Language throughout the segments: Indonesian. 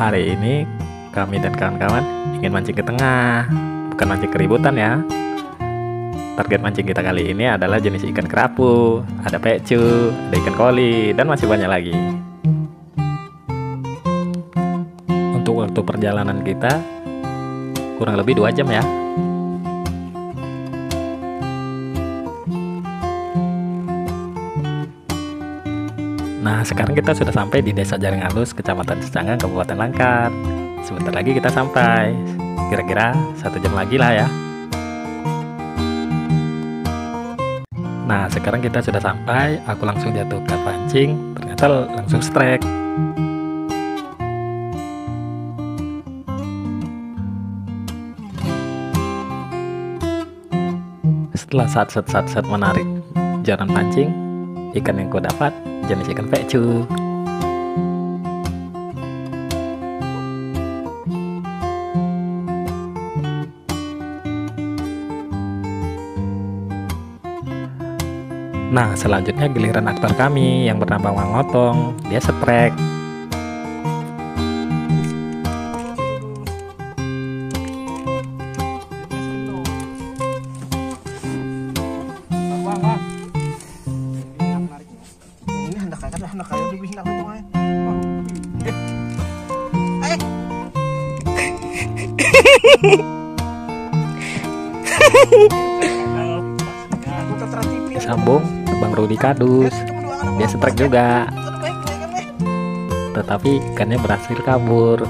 Hari ini kami dan kawan-kawan ingin mancing ke tengah, bukan mancing keributan ya. Target mancing kita kali ini adalah jenis ikan kerapu, ada pecu, ada ikan koli, dan masih banyak lagi. Untuk waktu perjalanan kita kurang lebih 2 jam ya. Nah, sekarang kita sudah sampai di Desa Jaring Alus, Kecamatan Secanggang, Kabupaten Langkat. Sebentar lagi kita sampai, kira-kira 1 jam lagi lah ya. Nah, sekarang kita sudah sampai, aku langsung jatuhkan pancing, ternyata langsung strike. Setelah saat menarik jaran pancing, ikan yang ku dapat jenis ikan pecu. Nah, selanjutnya giliran aktor kami yang bernama Mang Otong, dia setrek. Disambung Bang Rudi Kadus, dia setrek juga, tetapi ikannya berhasil kabur.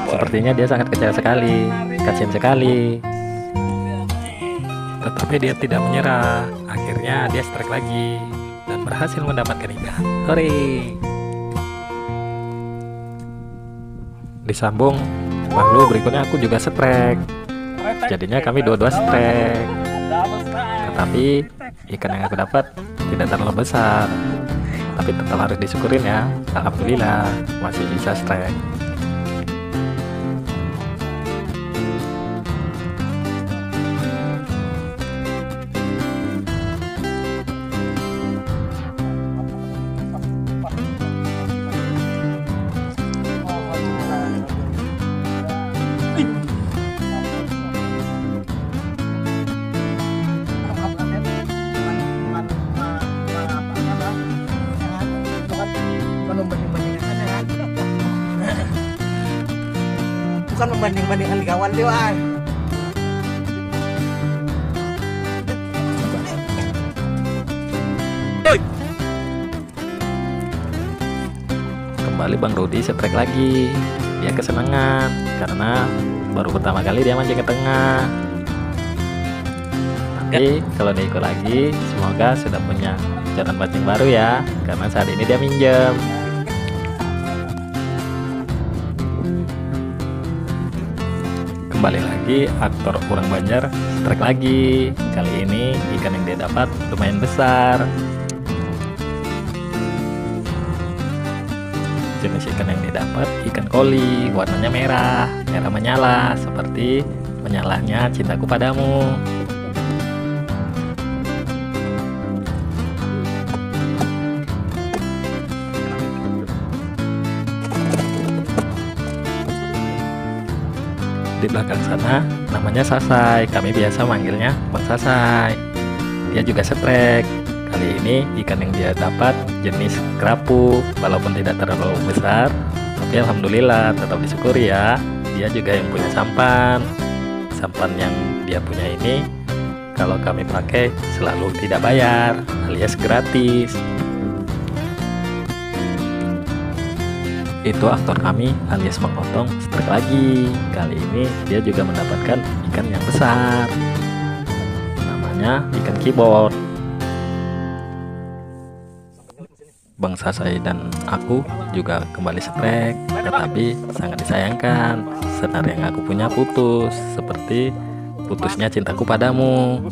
Sepertinya dia sangat kecewa sekali, kasihan sekali, tetapi dia tidak menyerah. Akhirnya dia strike lagi dan berhasil mendapatkan ikan. Hore! Disambung, lalu berikutnya aku juga strike. Jadinya kami dua-dua strike. Tetapi ikan yang aku dapat tidak terlalu besar. Tapi tetap harus disyukurin ya. Alhamdulillah masih bisa strike. Bukan membanding-bandingkan kawan dia. Kembali Bang Rudi setrek lagi. Dia kesenangan karena baru pertama kali dia mancing ke tengah. Tapi kalau dia ikut lagi, semoga sudah punya jaran pancing baru ya, karena saat ini dia minjem. Kembali lagi aktor Urang Banjar strike lagi. Kali ini ikan yang dia dapat lumayan besar. Jenis ikan yang dia dapat ikan koli, warnanya merah menyala seperti menyalahnya cintaku padamu. Di belakang sana namanya Sasai, kami biasa manggilnya Bang Sasai. Dia juga setrek. Kali ini ikan yang dia dapat jenis kerapu, walaupun tidak terlalu besar, tapi alhamdulillah tetap disyukuri ya. Dia juga yang punya sampan. Sampan yang dia punya ini kalau kami pakai selalu tidak bayar, alias gratis. Itu aktor kami alias Bang Otong strike lagi. Kali ini dia juga mendapatkan ikan yang besar, namanya ikan keyboard. Bang Sasai dan aku juga kembali strike, tetapi sangat disayangkan senar yang aku punya putus, seperti putusnya cintaku padamu.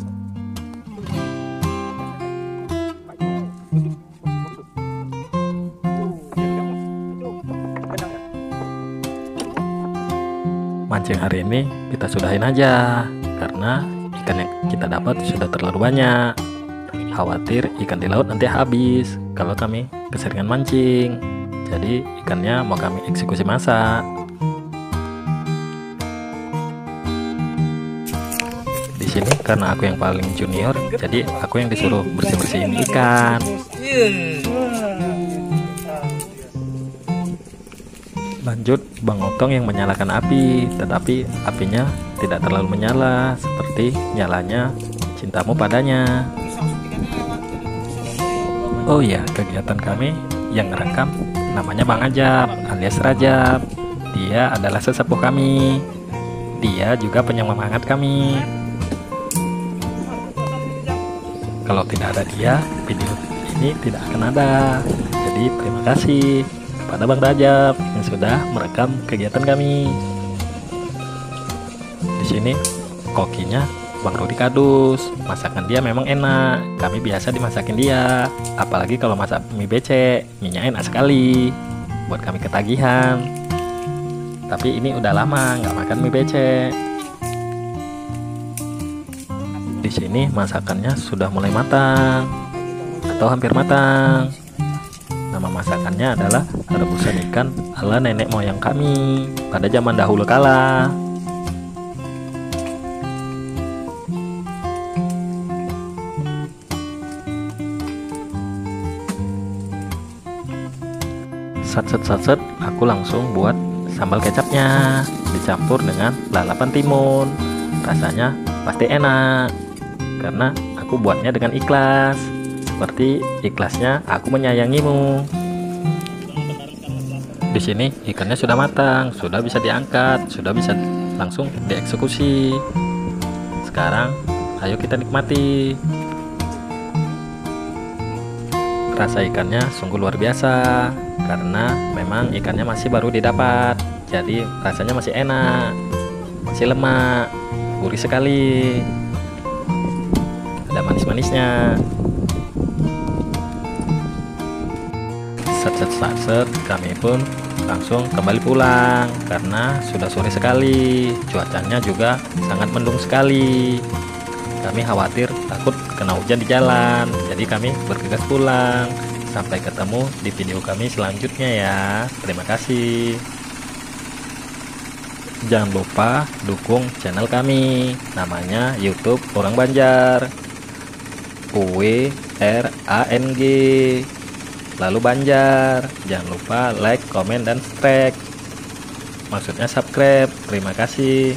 Mancing hari ini kita sudahin aja karena ikan yang kita dapat sudah terlalu banyak. Khawatir ikan di laut nanti habis kalau kami keseringan mancing. Jadi ikannya mau kami eksekusi masak. Di sini karena aku yang paling junior, jadi aku yang disuruh bersih-bersihin ikan. Lanjut Bang Otong yang menyalakan api, tetapi apinya tidak terlalu menyala seperti nyalanya cintamu padanya. Oh ya, kegiatan kami yang ngerekam namanya Bang Ajab alias Rajab. Dia adalah sesepuh kami. Dia juga penyemangat kami. Kalau tidak ada dia, video ini tidak akan ada. Jadi terima kasih kepada Bang Rajab yang sudah merekam kegiatan kami. Di sini kokinya Bang Rudi Kadus. Masakan dia memang enak. Kami biasa dimasakin dia. Apalagi kalau masak mie becek, minyak enak sekali. Buat kami ketagihan. Tapi ini udah lama nggak makan mie becek. Di sini masakannya sudah mulai matang atau hampir matang. Nama masakannya adalah rebusan ikan ala nenek moyang kami pada zaman dahulu kala. Satset, aku langsung buat sambal kecapnya, dicampur dengan lalapan timun. Rasanya pasti enak, karena aku buatnya dengan ikhlas. Seperti ikhlasnya aku menyayangimu. Di sini ikannya sudah matang, sudah bisa diangkat, sudah bisa langsung dieksekusi. Sekarang ayo kita nikmati. Rasa ikannya sungguh luar biasa, karena memang ikannya masih baru didapat. Jadi rasanya masih enak, masih lemak, gurih sekali, ada manis-manisnya. Set, kami pun langsung kembali pulang karena sudah sore sekali. Cuacanya juga sangat mendung sekali. Kami khawatir takut kena hujan di jalan, jadi kami bergegas pulang. Sampai ketemu di video kami selanjutnya ya. Terima kasih. Jangan lupa dukung channel kami, namanya YouTube Orang Banjar, UWRANG, lalu Banjar. Jangan lupa like, komen, dan subscribe. Maksudnya subscribe. Terima kasih.